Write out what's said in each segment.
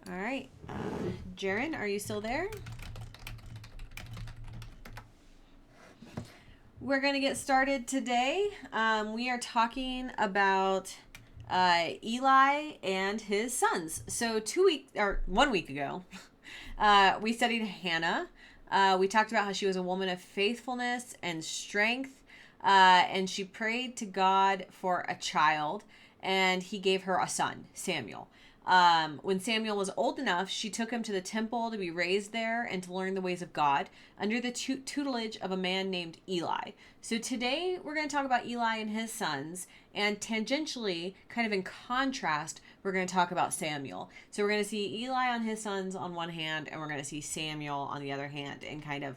All right. Jaren, are you still there? We're going to get started today. We are talking about Eli and his sons. So 1 week ago, we studied Hannah. We talked about how she was a woman of faithfulness and strength, and she prayed to God for a child, and he gave her a son, Samuel. When Samuel was old enough, she took him to the temple to be raised there and to learn the ways of God under the tutelage of a man named Eli. So today we're going to talk about Eli and his sons, and tangentially, kind of in contrast, we're going to talk about Samuel. So we're going to see Eli on his sons on one hand, and we're going to see Samuel on the other hand, and kind of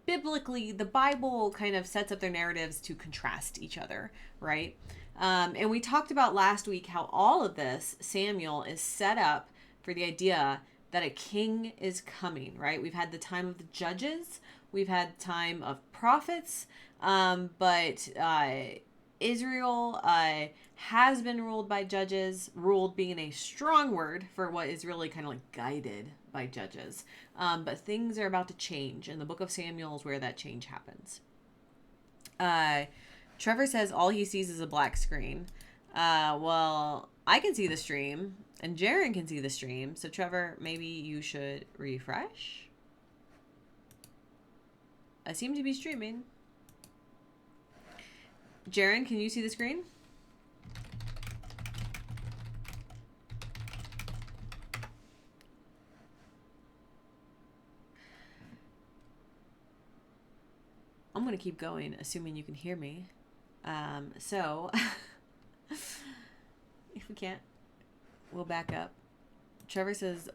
biblically, the Bible kind of sets up their narratives to contrast each other, right? And we talked about last week how all of this, Samuel, is set up for the idea that a king is coming, right? We've had the time of the judges, we've had time of prophets, but Israel has been ruled by judges, ruled being a strong word for what is really kind of like guided by judges. But things are about to change, and the book of Samuel is where that change happens. Trevor says all he sees is a black screen. Well, I can see the stream, and Jaren can see the stream. So, Trevor, maybe you should refresh. I seem to be streaming. Jaren, can you see the screen? I'm going to keep going, assuming you can hear me. So, if we can't, we'll back up. Trevor says,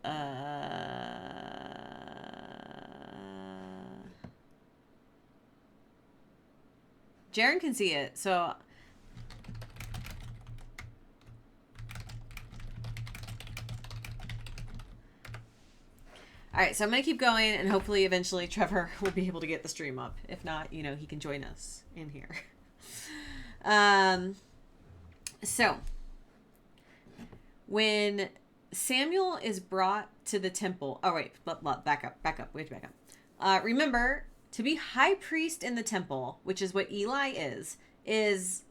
Jaren can see it, so... All right, so I'm going to keep going, and hopefully eventually Trevor will be able to get the stream up. If not, he can join us in here. So, when Samuel is brought to the temple... Oh, wait, back up. We have to back up. Remember, to be high priest in the temple, which is what Eli is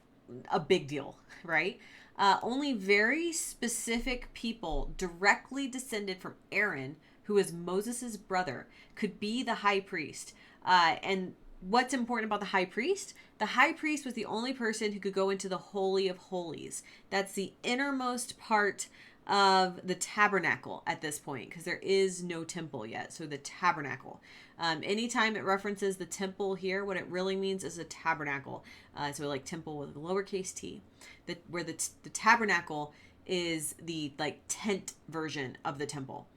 a big deal, right? Only very specific people directly descended from Aaron, who is Moses' brother, could be the high priest. And what's important about the high priest? The high priest was the only person who could go into the Holy of Holies. That's the innermost part of the tabernacle at this point, because there is no temple yet. So the tabernacle. Anytime it references the temple here, what it really means is a tabernacle. So like temple with a lowercase t. Where the tabernacle is the like tent version of the temple.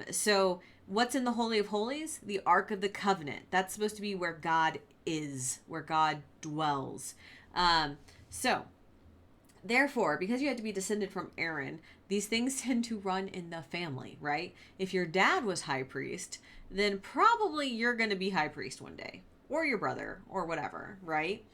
So what's in the Holy of Holies? The Ark of the Covenant. That's supposed to be where God is, where God dwells. So therefore, because you had to be descended from Aaron, these things tend to run in the family, right? If your dad was high priest, then probably you're going to be high priest one day, or your brother, or whatever, right?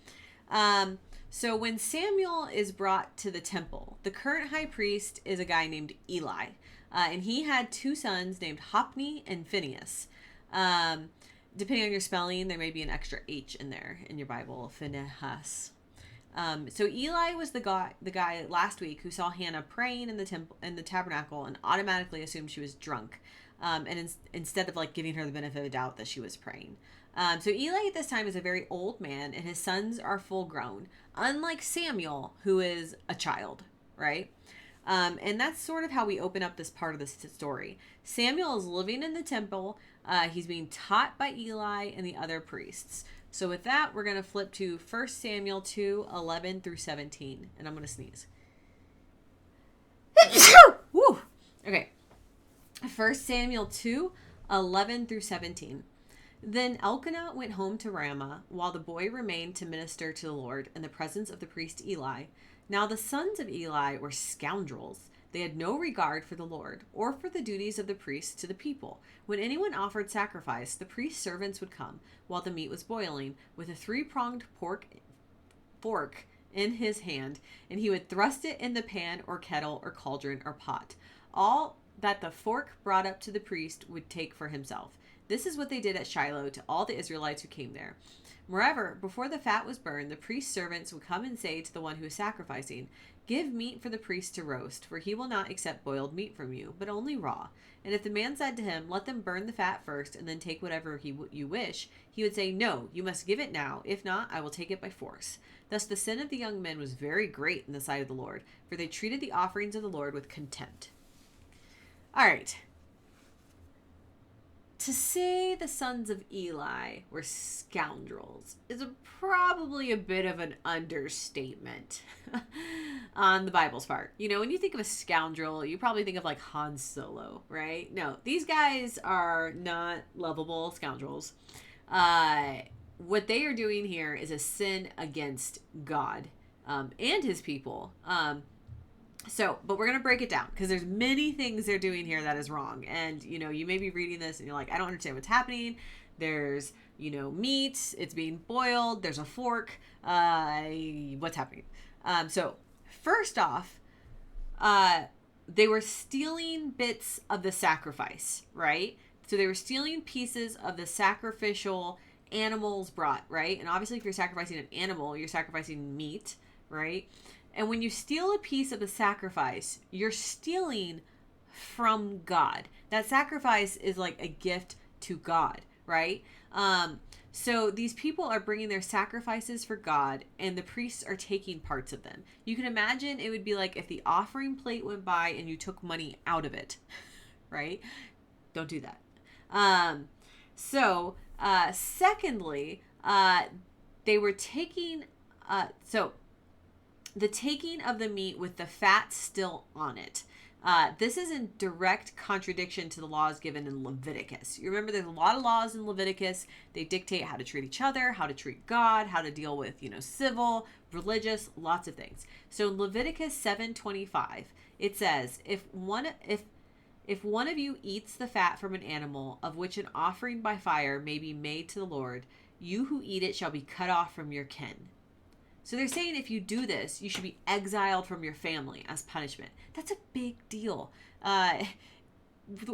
So when Samuel is brought to the temple, the current high priest is a guy named Eli. And he had two sons named Hophni and Phinehas. Depending on your spelling, there may be an extra H in there in your Bible, Phinehas. So Eli was the guy last week who saw Hannah praying in the tabernacle and automatically assumed she was drunk. And instead of like giving her the benefit of the doubt that she was praying. So Eli at this time is a very old man, and his sons are full grown, unlike Samuel, who is a child, right? And that's sort of how we open up this part of the story. Samuel is living in the temple. He's being taught by Eli and the other priests. So with that, we're going to flip to 1 Samuel 2, 11 through 17. And I'm going to sneeze. Woo! Okay. 1 Samuel 2, 11 through 17. Then Elkanah went home to Ramah, while the boy remained to minister to the Lord in the presence of the priest Eli. Now the sons of Eli were scoundrels. They had no regard for the Lord, or for the duties of the priests to the people. When anyone offered sacrifice, the priest's servants would come, while the meat was boiling, with a three-pronged fork in his hand, and he would thrust it in the pan or kettle or cauldron or pot. All that the fork brought up to the priest would take for himself. This is what they did at Shiloh to all the Israelites who came there. Moreover, before the fat was burned, the priest's servants would come and say to the one who was sacrificing, "Give meat for the priest to roast, for he will not accept boiled meat from you, but only raw." And if the man said to him, "Let them burn the fat first, and then take whatever you wish," he would say, "No, you must give it now. If not, I will take it by force." Thus the sin of the young men was very great in the sight of the Lord, for they treated the offerings of the Lord with contempt. All right. To say the sons of Eli were scoundrels is probably a bit of an understatement on the Bible's part. You know, when you think of a scoundrel, you probably think of like Han Solo, right? No, these guys are not lovable scoundrels. What they are doing here is a sin against God and his people. But we're going to break it down because there's many things they're doing here that is wrong. And, you know, you may be reading this and you're like, I don't understand what's happening. There's, you know, meat, it's being boiled. There's a fork. What's happening? So first off, they were stealing bits of the sacrifice, right? So they were stealing pieces of the sacrificial animals brought, right? And obviously if you're sacrificing an animal, you're sacrificing meat, right? And when you steal a piece of the sacrifice, you're stealing from God. That sacrifice is like a gift to God, right? So these people are bringing their sacrifices for God, and the priests are taking parts of them. You can imagine it would be like if the offering plate went by and you took money out of it, right? Don't do that. Secondly, they were taking... the taking of the meat with the fat still on it. This is in direct contradiction to the laws given in Leviticus. You remember there's a lot of laws in Leviticus. They dictate how to treat each other, how to treat God, how to deal with, civil, religious, lots of things. So in Leviticus 7:25, it says, if one of you eats the fat from an animal of which an offering by fire may be made to the Lord, you who eat it shall be cut off from your kin. So they're saying if you do this, you should be exiled from your family as punishment. That's a big deal. The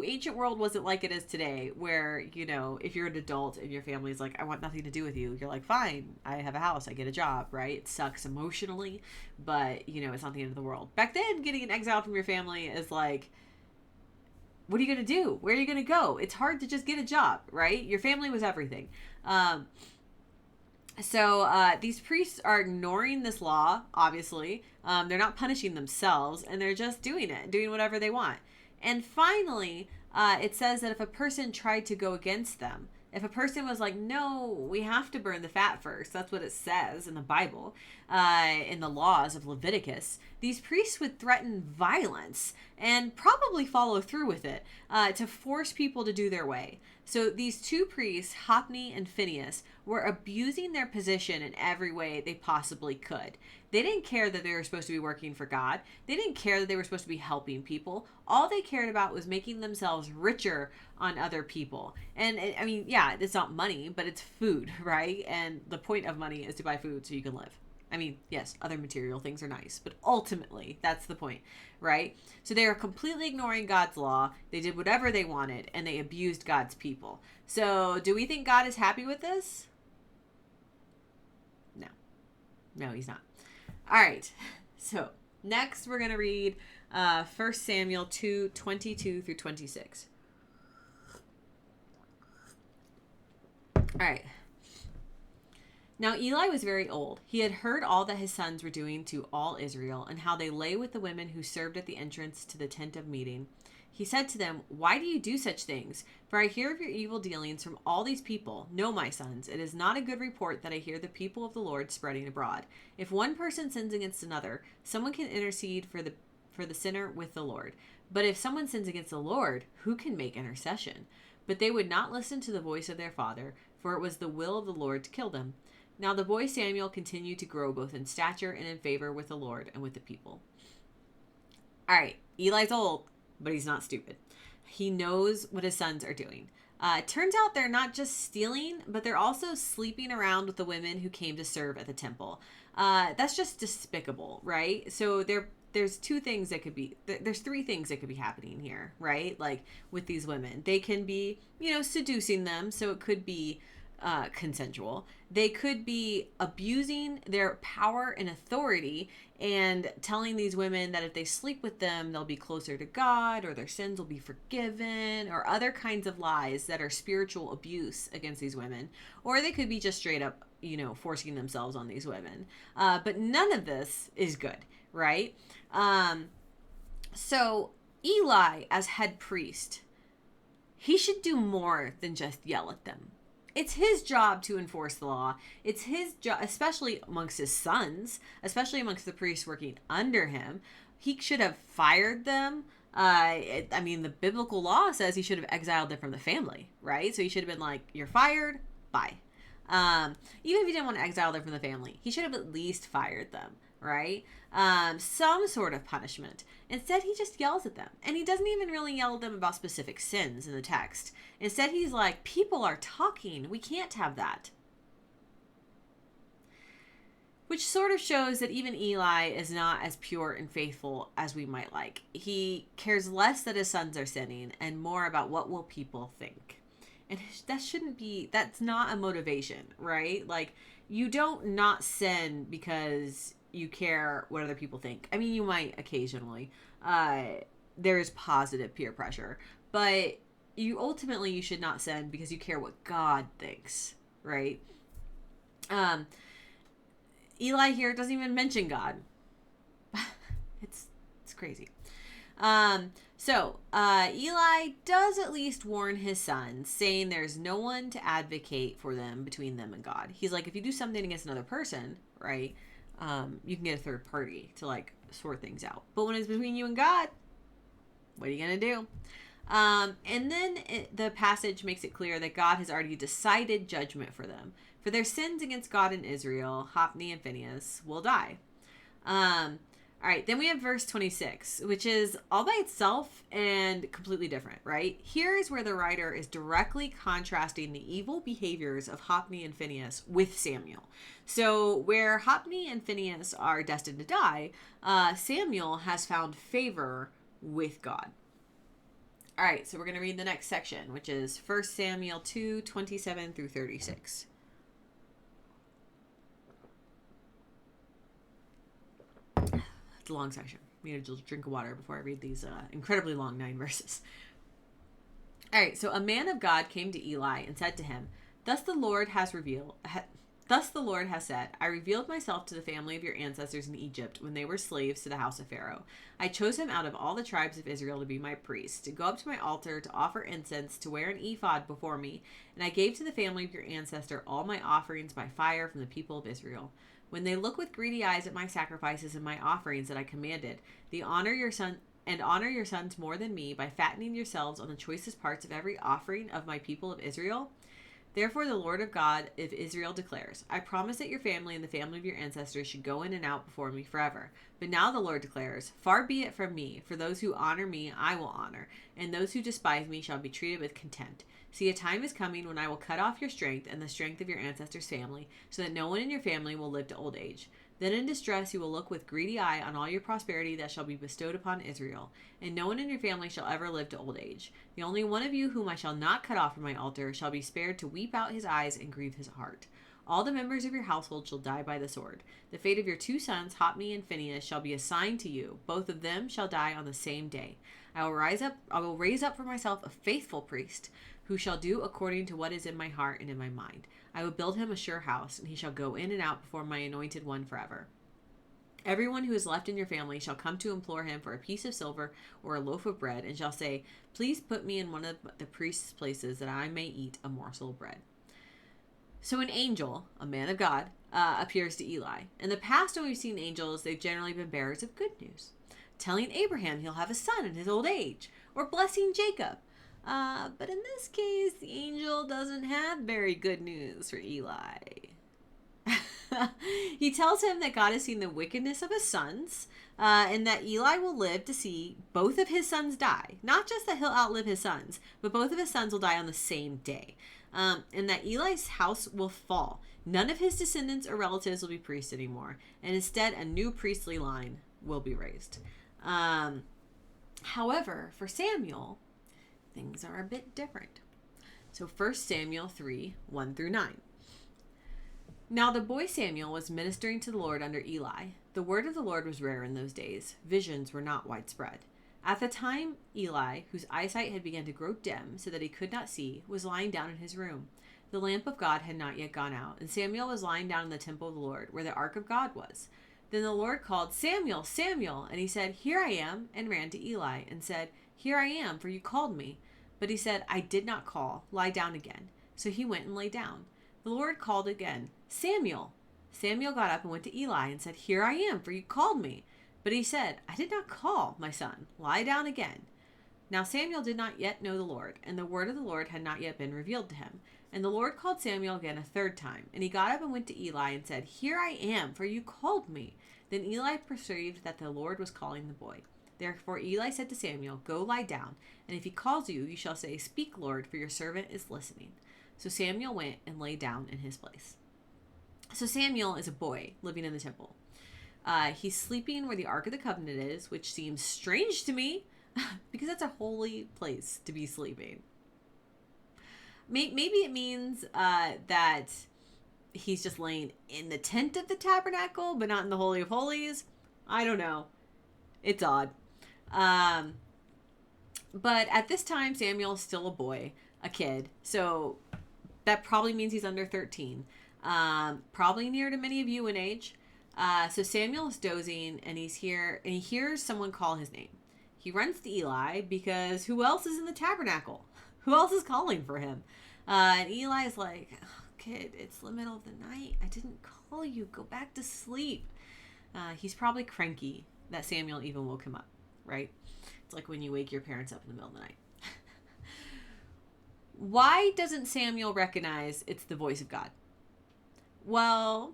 ancient world wasn't like it is today, where, if you're an adult and your family's like, I want nothing to do with you, you're like, fine, I have a house, I get a job, right? It sucks emotionally, but, it's not the end of the world. Back then, getting an exile from your family is like, what are you going to do? Where are you going to go? It's hard to just get a job, right? Your family was everything. So these priests are ignoring this law, obviously. They're not punishing themselves, and they're just doing whatever they want. And finally, it says that if a person tried to go against them, if a person was like, no, we have to burn the fat first, that's what it says in the Bible, in the laws of Leviticus, these priests would threaten violence and probably follow through with it to force people to do their way. So these two priests, Hophni and Phinehas, were abusing their position in every way they possibly could. They didn't care that they were supposed to be working for God. They didn't care that they were supposed to be helping people. All they cared about was making themselves richer on other people. And it's not money, but it's food, right? And the point of money is to buy food so you can live. Yes, other material things are nice, but ultimately that's the point, right? So they are completely ignoring God's law. They did whatever they wanted, and they abused God's people. So do we think God is happy with this? No, he's not. All right. So next we're going to read 1 Samuel 2:22 through 26. All right. Now Eli was very old. He had heard all that his sons were doing to all Israel, and how they lay with the women who served at the entrance to the tent of meeting. He said to them, "Why do you do such things? For I hear of your evil dealings from all these people. No, my sons, it is not a good report that I hear the people of the Lord spreading abroad. If one person sins against another, someone can intercede for the sinner with the Lord. But if someone sins against the Lord, who can make intercession?" But they would not listen to the voice of their father, for it was the will of the Lord to kill them. Now the boy Samuel continued to grow both in stature and in favor with the Lord and with the people. All right, Eli's old, but he's not stupid. He knows what his sons are doing. Turns out they're not just stealing, but they're also sleeping around with the women who came to serve at the temple. That's just despicable, right? So they're there's two things that could be, there's three things that could be happening here, right? Like with these women, they can be, seducing them. So it could be consensual. They could be abusing their power and authority and telling these women that if they sleep with them, they'll be closer to God, or their sins will be forgiven, or other kinds of lies that are spiritual abuse against these women. Or they could be just straight up, forcing themselves on these women. But none of this is good, right? So Eli, as head priest, he should do more than just yell at them. It's his job to enforce the law. It's his job, especially amongst his sons, especially amongst the priests working under him. He should have fired them. The biblical law says he should have exiled them from the family, right? So he should have been like, you're fired, bye. Even if he didn't want to exile them from the family, he should have at least fired them, right? Some sort of punishment. Instead, he just yells at them. And he doesn't even really yell at them about specific sins in the text. Instead, he's like, people are talking. We can't have that. Which sort of shows that even Eli is not as pure and faithful as we might like. He cares less that his sons are sinning and more about what will people think. And that's not a motivation, right? Like, you don't not sin because you care what other people think. I mean, you might occasionally. There is positive peer pressure. But you should not sin because you care what God thinks, right? Eli here doesn't even mention God. It's crazy. Eli does at least warn his sons, saying there's no one to advocate for them between them and God. He's like, if you do something against another person, right, you can get a third party to like sort things out. But when it's between you and God, what are you going to do? And then the passage makes it clear that God has already decided judgment for them. For their sins against God and Israel, Hophni and Phinehas will die. All right, then we have verse 26, which is all by itself and completely different, right? Here is where the writer is directly contrasting the evil behaviors of Hophni and Phinehas with Samuel. So where Hophni and Phinehas are destined to die, Samuel has found favor with God. All right, so we're going to read the next section, which is 1 Samuel 2, 27 through 36. It's a long section. I need a drink of water before I read these incredibly long 9 verses. All right, so a man of God came to Eli and said to him, Thus the Lord has said, I revealed myself to the family of your ancestors in Egypt when they were slaves to the house of Pharaoh. I chose him out of all the tribes of Israel to be my priest, to go up to my altar, to offer incense, to wear an ephod before me, and I gave to the family of your ancestor all my offerings by fire from the people of Israel. When they look with greedy eyes at my sacrifices and my offerings that I commanded, honor your sons more than me by fattening yourselves on the choicest parts of every offering of my people of Israel. Therefore, the Lord of God of Israel declares, I promise that your family and the family of your ancestors should go in and out before me forever. But now the Lord declares, far be it from me, for those who honor me I will honor, and those who despise me shall be treated with contempt. See, a time is coming when I will cut off your strength and the strength of your ancestors' family, so that no one in your family will live to old age. Then in distress you will look with greedy eye on all your prosperity that shall be bestowed upon Israel, and no one in your family shall ever live to old age. The only one of you whom I shall not cut off from my altar shall be spared to weep out his eyes and grieve his heart. All the members of your household shall die by the sword. The fate of your 2 sons, Hophni and Phinehas, shall be assigned to you. Both of them shall die on the same day. I will raise up for myself a faithful priest, who shall do according to what is in my heart and in my mind. I will build him a sure house, and he shall go in and out before my anointed one forever. Everyone who is left in your family shall come to implore him for a piece of silver or a loaf of bread, and shall say, Please put me in one of the priest's places, that I may eat a morsel of bread. So an angel, a man of God, appears to Eli. In the past, when we've seen angels, they've generally been bearers of good news, telling Abraham he'll have a son in his old age, or blessing Jacob. But in this case, the angel doesn't have very good news for Eli. He tells him that God has seen the wickedness of his sons, and that Eli will live to see both of his sons die. Not just that he'll outlive his sons, but both of his sons will die on the same day. And that Eli's house will fall. None of his descendants or relatives will be priests anymore, and instead a new priestly line will be raised. However, for Samuel, things are a bit different. So 1 Samuel 3, 1 through 9. Now the boy Samuel was ministering to the Lord under Eli. The word of the Lord was rare in those days. Visions were not widespread. At the time, Eli, whose eyesight had begun to grow dim so that he could not see, was lying down in his room. The lamp of God had not yet gone out, and Samuel was lying down in the temple of the Lord, where the ark of God was. Then the Lord called, Samuel, Samuel, and he said, Here I am, and ran to Eli, and said, Here I am, for you called me. But he said, I did not call. Lie down again. So he went and lay down. The Lord called again, Samuel. Samuel got up and went to Eli and said, Here I am, for you called me. But he said, I did not call, my son. Lie down again. Now Samuel did not yet know the Lord, and the word of the Lord had not yet been revealed to him. And the Lord called Samuel again a third time. And he got up and went to Eli and said, Here I am, for you called me. Then Eli perceived that the Lord was calling the boy. Therefore Eli said to Samuel, Go lie down, and if he calls you, you shall say, Speak, Lord, for your servant is listening. So Samuel went and lay down in his place. So Samuel is a boy living in the temple. He's sleeping where the Ark of the Covenant is, which seems strange to me because that's a holy place to be sleeping. Maybe it means that he's just laying in the tent of the tabernacle, but not in the Holy of Holies. I don't know. It's odd. But at this time, Samuel is still a boy, a kid. So that probably means he's under 13. Probably near to many of you in age. So Samuel is dozing, and he's here, and he hears someone call his name. He runs to Eli because who else is in the tabernacle? Who else is calling for him? And Eli is like, oh, kid, it's the middle of the night. I didn't call you. Go back to sleep. He's probably cranky that Samuel even woke him up, right? It's like when you wake your parents up in the middle of the night. Why doesn't Samuel recognize it's the voice of God? Well,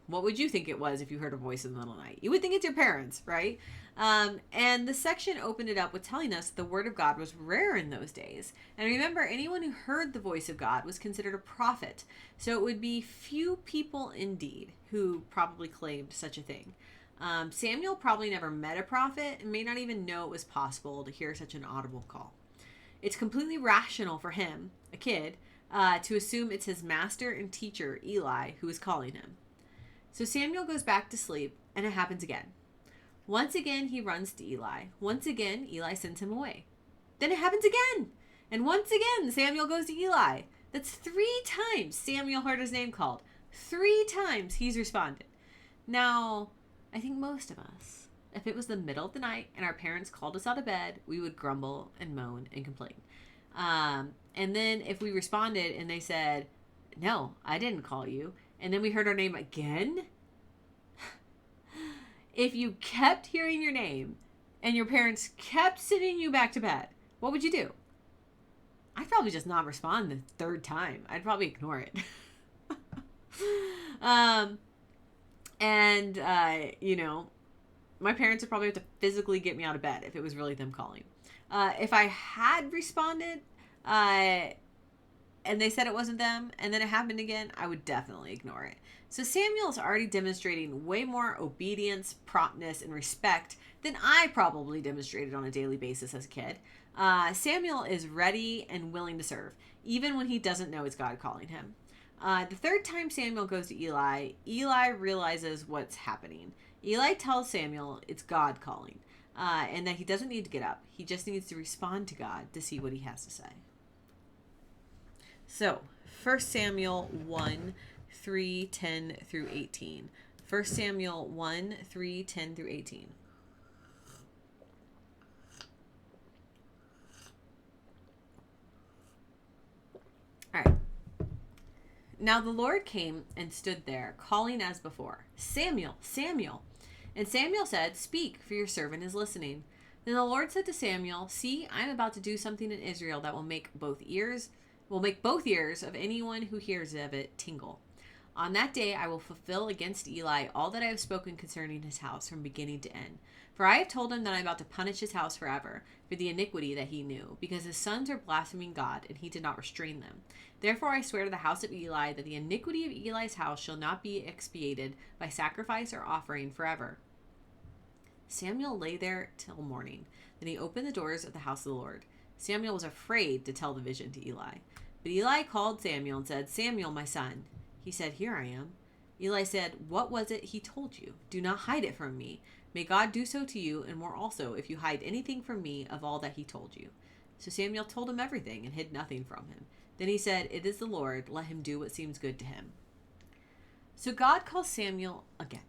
what would you think it was if you heard a voice in the middle of the night? You would think it's your parents, right? And the section opened it up with telling us the word of God was rare in those days. And remember, anyone who heard the voice of God was considered a prophet. So it would be few people indeed who probably claimed such a thing. Samuel probably never met a prophet and may not even know it was possible to hear such an audible call. It's completely rational for him, a kid, to assume it's his master and teacher, Eli, who is calling him. So Samuel goes back to sleep, and it happens again. Once again, he runs to Eli. Once again, Eli sends him away. Then it happens again. And once again, Samuel goes to Eli. That's 3 times Samuel heard his name called. 3 times he's responded. Now, I think most of us, if it was the middle of the night and our parents called us out of bed, we would grumble and moan and complain. And then if we responded and they said, no, I didn't call you, and then we heard our name again, if you kept hearing your name and your parents kept sending you back to bed, what would you do? I'd probably just not respond the 3rd time. I'd probably ignore it. My parents would probably have to physically get me out of bed if it was really them calling. If I had responded, and they said it wasn't them, and then it happened again, I would definitely ignore it. So Samuel's already demonstrating way more obedience, promptness, and respect than I probably demonstrated on a daily basis as a kid. Samuel is ready and willing to serve, even when he doesn't know it's God calling him. The 3rd time Samuel goes to Eli, Eli realizes what's happening. Eli tells Samuel it's God calling, and that he doesn't need to get up. He just needs to respond to God to see what he has to say. So, 1 Samuel 1, 3, 10 through 18. 1 Samuel 1, 3, 10 through 18. All right. Now the Lord came and stood there, calling as before, Samuel, Samuel. And Samuel said, Speak, for your servant is listening. Then the Lord said to Samuel, See, I am about to do something in Israel that will make both ears of anyone who hears of it tingle. On that day I will fulfill against Eli all that I have spoken concerning his house from beginning to end. For I have told him that I am about to punish his house forever for the iniquity that he knew, because his sons are blaspheming God, and he did not restrain them. Therefore I swear to the house of Eli that the iniquity of Eli's house shall not be expiated by sacrifice or offering forever. Samuel lay there till morning. Then he opened the doors of the house of the Lord. Samuel was afraid to tell the vision to Eli. But Eli called Samuel and said, Samuel, my son. He said, Here I am. Eli said, What was it he told you? Do not hide it from me. May God do so to you, and more also, if you hide anything from me of all that he told you. So Samuel told him everything and hid nothing from him. Then he said, It is the Lord. Let him do what seems good to him. So God calls Samuel again.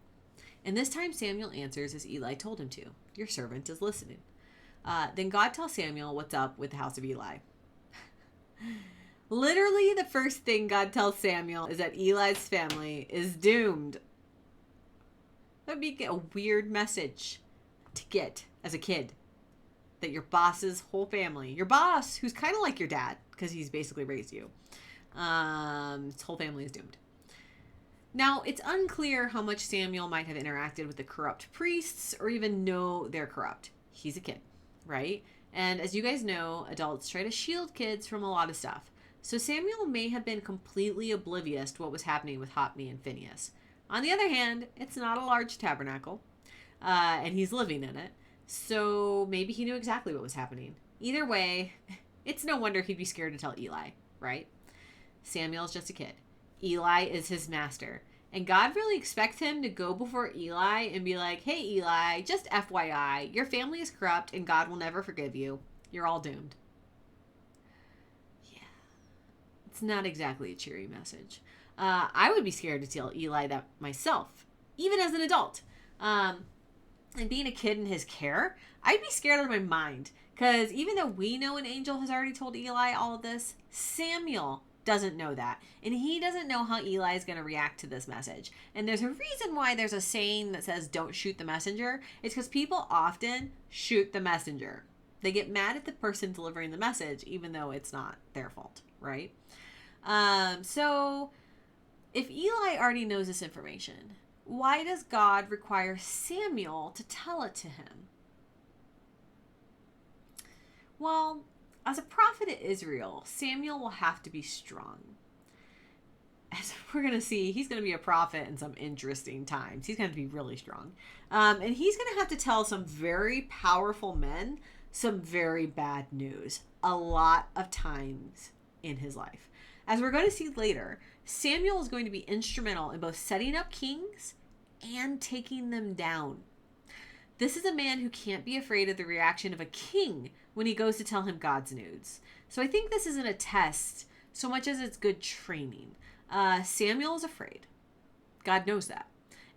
And this time Samuel answers as Eli told him to. Your servant is listening. Then God tells Samuel what's up with the house of Eli. Literally, the first thing God tells Samuel is that Eli's family is doomed. That would be a weird message to get as a kid. That your boss's whole family, your boss, who's kind of like your dad, because he's basically raised you, his whole family is doomed. Now, it's unclear how much Samuel might have interacted with the corrupt priests or even know they're corrupt. He's a kid, right? And as you guys know, adults try to shield kids from a lot of stuff. So Samuel may have been completely oblivious to what was happening with Hophni and Phinehas. On the other hand, it's not a large tabernacle, and he's living in it. So maybe he knew exactly what was happening. Either way, it's no wonder he'd be scared to tell Eli, right? Samuel's just a kid. Eli is his master. And God really expects him to go before Eli and be like, Hey, Eli, just FYI, your family is corrupt and God will never forgive you. You're all doomed. Yeah. It's not exactly a cheery message. I would be scared to tell Eli that myself, even as an adult. And being a kid in his care, I'd be scared out of my mind. Because even though we know an angel has already told Eli all of this, Samuel doesn't know that. And he doesn't know how Eli is going to react to this message. And there's a reason why there's a saying that says, don't shoot the messenger. It's because people often shoot the messenger. They get mad at the person delivering the message, even though it's not their fault, right? So if Eli already knows this information, why does God require Samuel to tell it to him? Well, as a prophet of Israel, Samuel will have to be strong. As we're going to see, he's going to be a prophet in some interesting times. He's going to be really strong. And he's going to have to tell some very powerful men some very bad news a lot of times in his life. As we're going to see later, Samuel is going to be instrumental in both setting up kings and taking them down. This is a man who can't be afraid of the reaction of a king when he goes to tell him God's news. So I think this isn't a test so much as it's good training. Samuel is afraid. God knows that.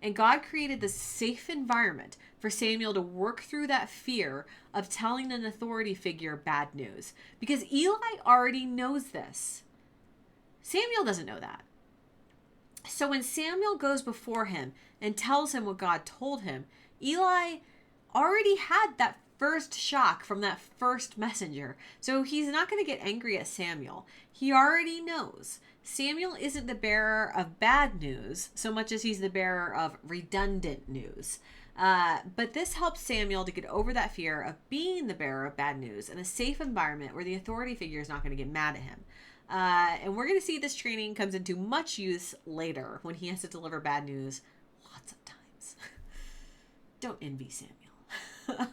And God created this safe environment for Samuel to work through that fear of telling an authority figure bad news. Because Eli already knows this. Samuel doesn't know that. So when Samuel goes before him and tells him what God told him, Eli already had that first shock from that first messenger. So he's not going to get angry at Samuel. He already knows. Samuel isn't the bearer of bad news so much as he's the bearer of redundant news. But this helps Samuel to get over that fear of being the bearer of bad news in a safe environment where the authority figure is not going to get mad at him. And we're going to see this training comes into much use later when he has to deliver bad news lots of times. Don't envy Samuel.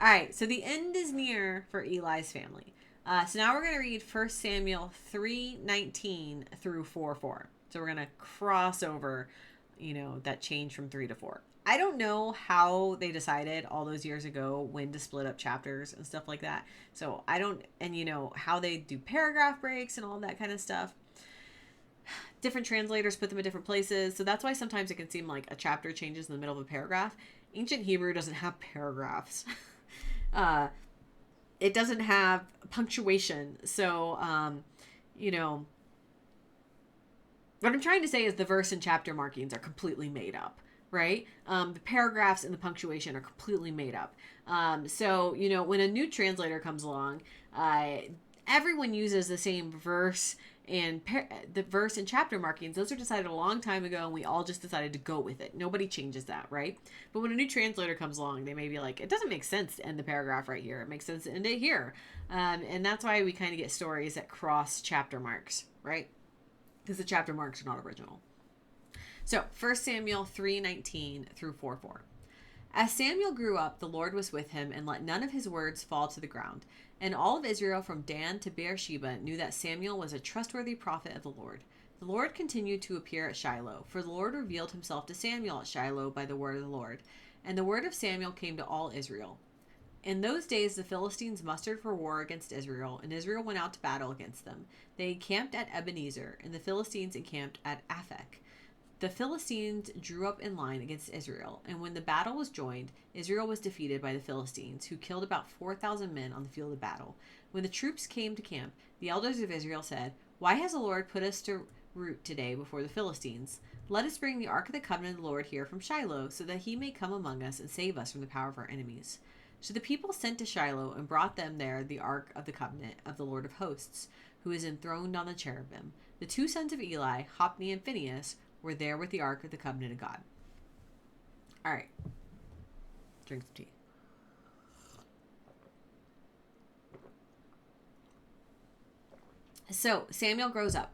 All right, so the end is near for Eli's family. So now we're going to read 1 Samuel 3:19 through 4:4. So we're going to cross over, that change from 3 to 4. I don't know how they decided all those years ago when to split up chapters and stuff like that. So I don't, and how they do paragraph breaks and all that kind of stuff. Different translators put them in different places. So that's why sometimes it can seem like a chapter changes in the middle of a paragraph. Ancient Hebrew doesn't have paragraphs. It doesn't have punctuation. So, what I'm trying to say is the verse and chapter markings are completely made up, right? The paragraphs and the punctuation are completely made up. So, when a new translator comes along, everyone uses the same verse and the verse and chapter markings. Those are decided a long time ago, and we all just decided to go with it. Nobody changes that, right? But when a new translator comes along, they may be like, it doesn't make sense to end the paragraph right here. It makes sense to end it here. And that's why we kind of get stories that cross chapter marks, right? Because the chapter marks are not original. So 1 Samuel 3:19 through 4:4. As Samuel grew up, the Lord was with him and let none of his words fall to the ground. And all of Israel from Dan to Beersheba knew that Samuel was a trustworthy prophet of the Lord. The Lord continued to appear at Shiloh, for the Lord revealed himself to Samuel at Shiloh by the word of the Lord. And the word of Samuel came to all Israel. In those days, the Philistines mustered for war against Israel, and Israel went out to battle against them. They encamped at Ebenezer, and the Philistines encamped at Aphek. The Philistines drew up in line against Israel, and when the battle was joined, Israel was defeated by the Philistines, who killed about 4,000 men on the field of battle. When the troops came to camp, the elders of Israel said, "Why has the Lord put us to rout today before the Philistines? Let us bring the ark of the covenant of the Lord here from Shiloh, so that he may come among us and save us from the power of our enemies." So the people sent to Shiloh and brought them there the ark of the covenant of the Lord of hosts, who is enthroned on the cherubim. The two sons of Eli, Hophni and Phinehas, were there with the ark of the covenant of God. All right. Drink some tea. So Samuel grows up.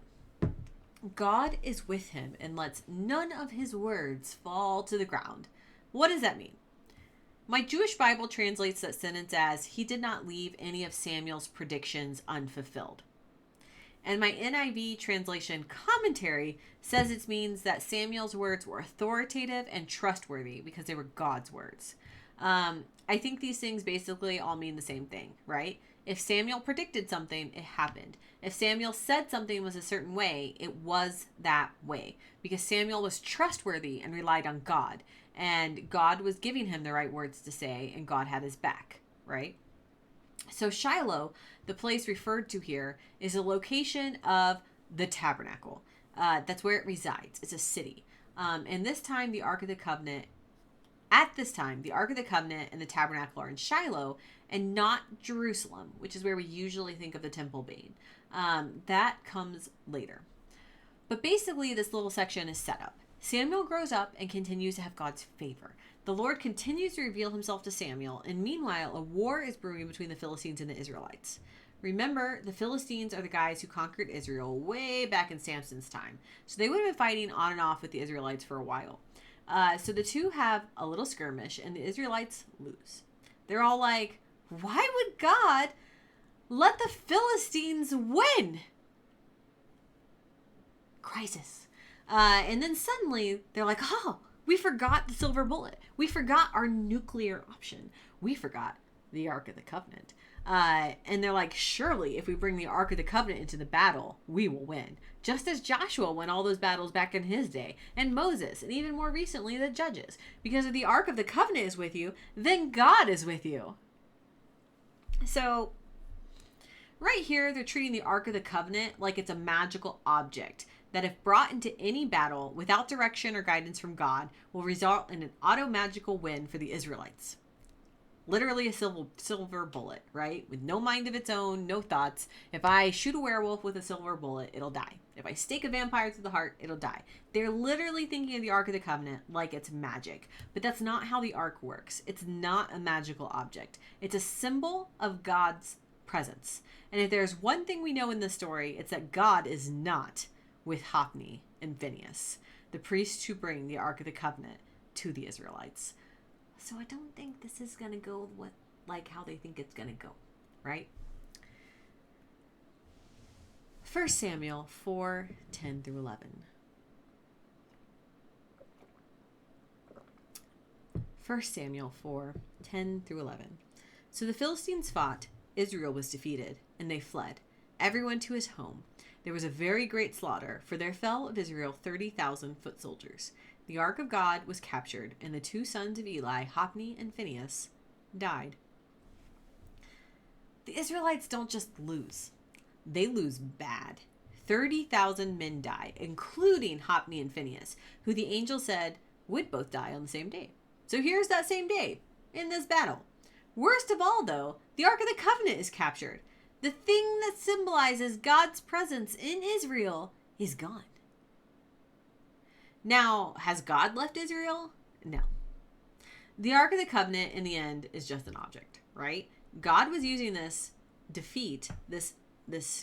God is with him and lets none of his words fall to the ground. What does that mean? My Jewish Bible translates that sentence as, "He did not leave any of Samuel's predictions unfulfilled." And my NIV translation commentary says it means that Samuel's words were authoritative and trustworthy because they were God's words. I think these things basically all mean the same thing, right? If Samuel predicted something, it happened. If Samuel said something was a certain way, it was that way. Because Samuel was trustworthy and relied on God. And God was giving him the right words to say, and God had his back, right? So Shiloh, the place referred to here, is a location of the tabernacle. That's where it resides. It's a city. And this time, the Ark of the Covenant, at this time, the Ark of the Covenant and the tabernacle are in Shiloh and not Jerusalem, which is where we usually think of the temple being. That comes later. But basically, this little section is set up. Samuel grows up and continues to have God's favor. The Lord continues to reveal himself to Samuel, and meanwhile, a war is brewing between the Philistines and the Israelites. Remember, the Philistines are the guys who conquered Israel way back in Samson's time. So they would have been fighting on and off with the Israelites for a while. So the two have a little skirmish, and the Israelites lose. They're all like, "Why would God let the Philistines win?" Crisis. And then suddenly they're like, "Oh, we forgot the silver bullet. We forgot our nuclear option. We forgot the Ark of the Covenant." And they're like, "Surely if we bring the Ark of the Covenant into the battle, we will win." Just as Joshua won all those battles back in his day, and Moses, and even more recently the Judges. Because if the Ark of the Covenant is with you, then God is with you. So right here, they're treating the Ark of the Covenant like it's a magical object that if brought into any battle without direction or guidance from God will result in an auto-magical win for the Israelites. Literally a silver bullet, right? With no mind of its own, no thoughts. If I shoot a werewolf with a silver bullet, it'll die. If I stake a vampire through the heart, it'll die. They're literally thinking of the Ark of the Covenant like it's magic. But that's not how the Ark works. It's not a magical object. It's a symbol of God's presence. And if there's one thing we know in this story, it's that God is not with Hophni and Phinehas, the priests who bring the Ark of the Covenant to the Israelites. So I don't think this is going to go like how they think it's going to go, right? 1 Samuel 4:10 through 11. 1 Samuel 4:10 through 11. So the Philistines fought, Israel was defeated, and they fled, everyone to his home. There was a very great slaughter, for there fell of Israel 30,000 foot soldiers. The ark of God was captured, and the two sons of Eli, Hophni and Phinehas, died. The Israelites don't just lose. They lose bad. 30,000 men die, including Hophni and Phinehas, who the angel said would both die on the same day. So here's that same day in this battle. Worst of all, though, the Ark of the Covenant is captured. The thing that symbolizes God's presence in Israel is gone. Now, has God left Israel? No. The Ark of the Covenant, in the end, is just an object, right? God was using this defeat, this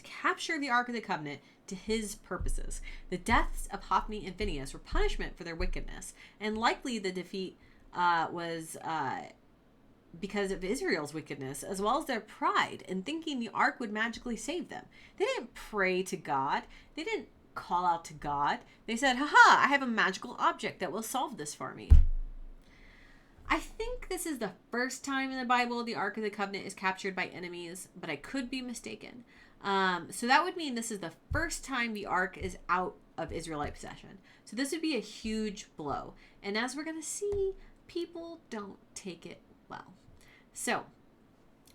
capture of the Ark of the Covenant to his purposes. The deaths of Hophni and Phinehas were punishment for their wickedness, and likely the defeat was because of Israel's wickedness, as well as their pride in thinking the ark would magically save them. They didn't pray to God. They didn't call out to God. They said, haha, I have a magical object that will solve this for me. I think this is the first time in the Bible the Ark of the Covenant is captured by enemies, but I could be mistaken. So that would mean this is the first time the Ark is out of Israelite possession. So this would be a huge blow. And as we're going to see, people don't take it well. So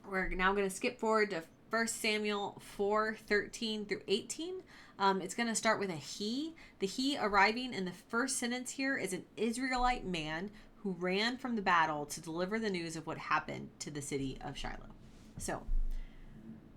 we're now going to skip forward to 1 Samuel 4:13 through 18. It's going to start with a he. The he arriving in the first sentence here is an Israelite man who ran from the battle to deliver the news of what happened to the city of Shiloh. So,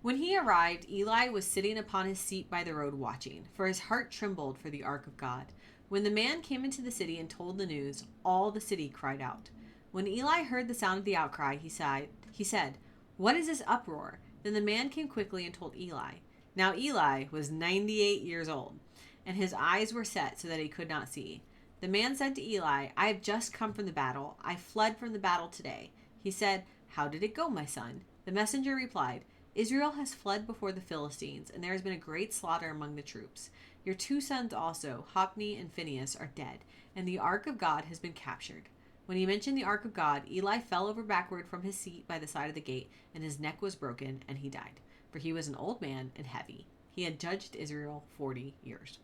when he arrived, Eli was sitting upon his seat by the road watching, for his heart trembled for the ark of God. When the man came into the city and told the news, all the city cried out. When Eli heard the sound of the outcry, he said, "What is this uproar?" Then the man came quickly and told Eli. Now Eli was 98 years old, and his eyes were set so that he could not see. The man said to Eli, "I have just come from the battle. I fled from the battle today." He said, "How did it go, my son?" The messenger replied, "Israel has fled before the Philistines, and there has been a great slaughter among the troops. Your 2 sons also, Hophni and Phinehas, are dead, and the ark of God has been captured." When he mentioned the ark of God, Eli fell over backward from his seat by the side of the gate, and his neck was broken, and he died. For he was an old man and heavy. He had judged Israel 40 years.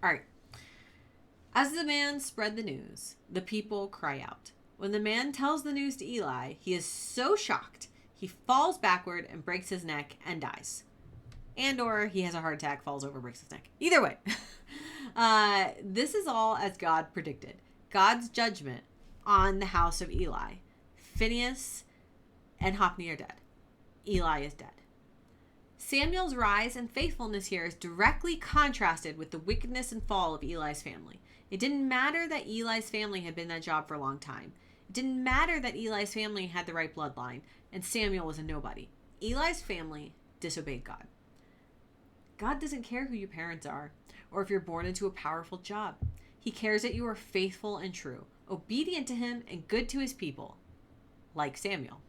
All right. As the man spread the news, the people cry out. When the man tells the news to Eli, he is so shocked, he falls backward and breaks his neck and dies. And or he has a heart attack, falls over, breaks his neck. Either way, this is all as God predicted. God's judgment on the house of Eli. Phinehas and Hophni are dead. Eli is dead. Samuel's rise and faithfulness here is directly contrasted with the wickedness and fall of Eli's family. It didn't matter that Eli's family had been in that job for a long time. It didn't matter that Eli's family had the right bloodline, and Samuel was a nobody. Eli's family disobeyed God. God doesn't care who your parents are, or if you're born into a powerful job. He cares that you are faithful and true, obedient to him, and good to his people, like Samuel.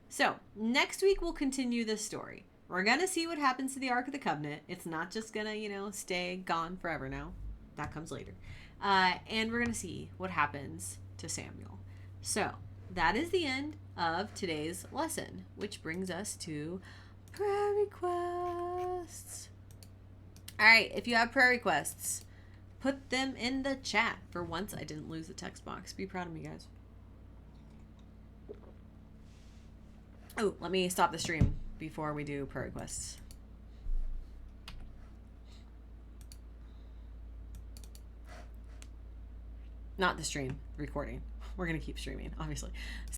So, next week we'll continue this story. We're going to see what happens to the Ark of the Covenant. It's not just going to, stay gone forever now. That comes later. And we're going to see what happens to Samuel. So, that is the end of today's lesson, which brings us to prayer requests. All right, if you have prayer requests, put them in the chat. For once, I didn't lose the text box. Be proud of me, guys. Oh, let me stop the stream before we do prayer requests. Not the stream, recording. We're going to keep streaming, obviously.